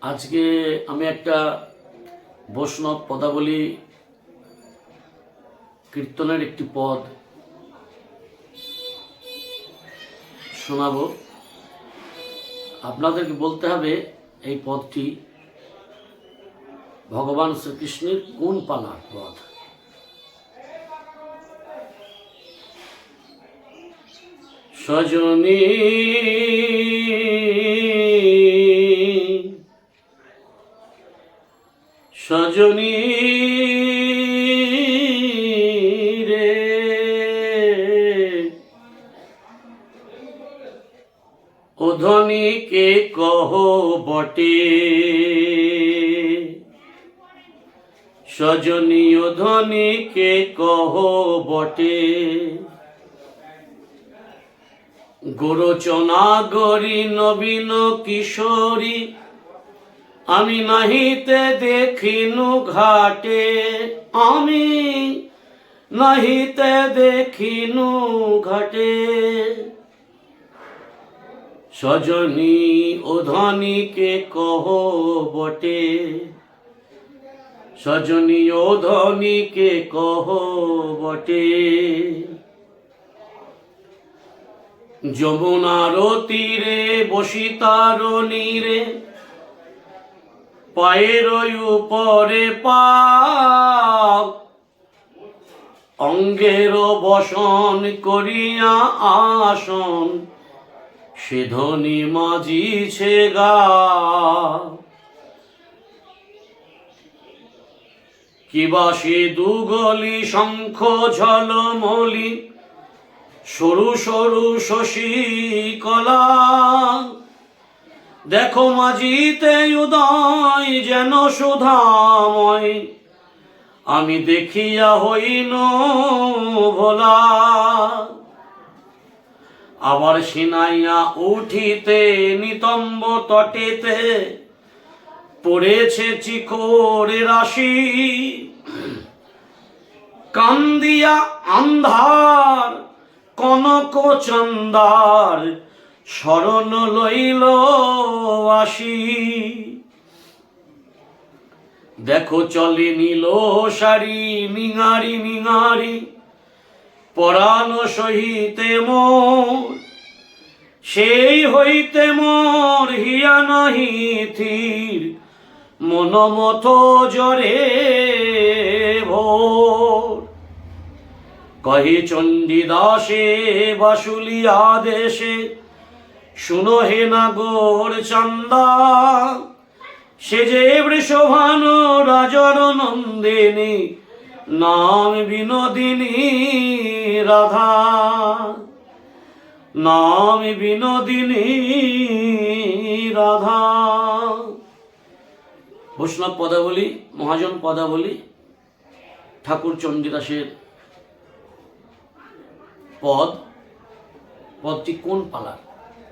আজকে আমি একটা বৈষ্ণব পদাবলী কীর্তনের একটি পদ শোনাবো। আপনাদেরকে বলতে হবে এই পদটি ভগবান শ্রীকৃষ্ণের কোন পালার পদ। সজনী সজনী রে ওধনীকে কহ বটে, সজনী ওধনীকে কহ বটে। গোরচনা গরি নবীন কিশোরী আমি নাহিতে দেখিনু ঘাটে, আমি নাহিতে দেখিনু ঘাটে। সজনী ওধনীকে কহ বটে, সজনী ওধনীকে কহ বটে। যমুনার তীরে বসিতার নীরে পায়ের উপরে পা, অঙ্গের বসন করিয়া আসন সে ধ্বনি মাজিছে গা। কিবা সে দুগলি শঙ্খ ঝলমলি সরু সরু শশী কলা, দেখো মাঝিতে উদয় যেন সুধাময় আমি দেখিয়া হইন ভোলা। আবার সিনাইয়া উঠিতে নিতম্ব তটেতে পড়েছে চিকরে রাশি, কান্দিয়া আন্ধার কনক চন্দার শরণ লইল আসি। দেখো চলে নীল সারি নিঙারি নিঙারি পরাণ সহিতে মোর, সেই হইতে মোর হিয়া নাহি থির মনমত জরে ভোর। কহে চণ্ডীদাসে বাসুলিয়া দেশে শুনো হে নাগর চান্দা, সে যে বৃষভান রাজর নন্দিনী নাম বিনোদিনী রাধা, নাম বিনোদিনী রাধা। বৈষ্ণব পদাবলী, মহাজন পদাবলী, ঠাকুর চণ্ডীদাসের পদ। পদটি কোন পালার?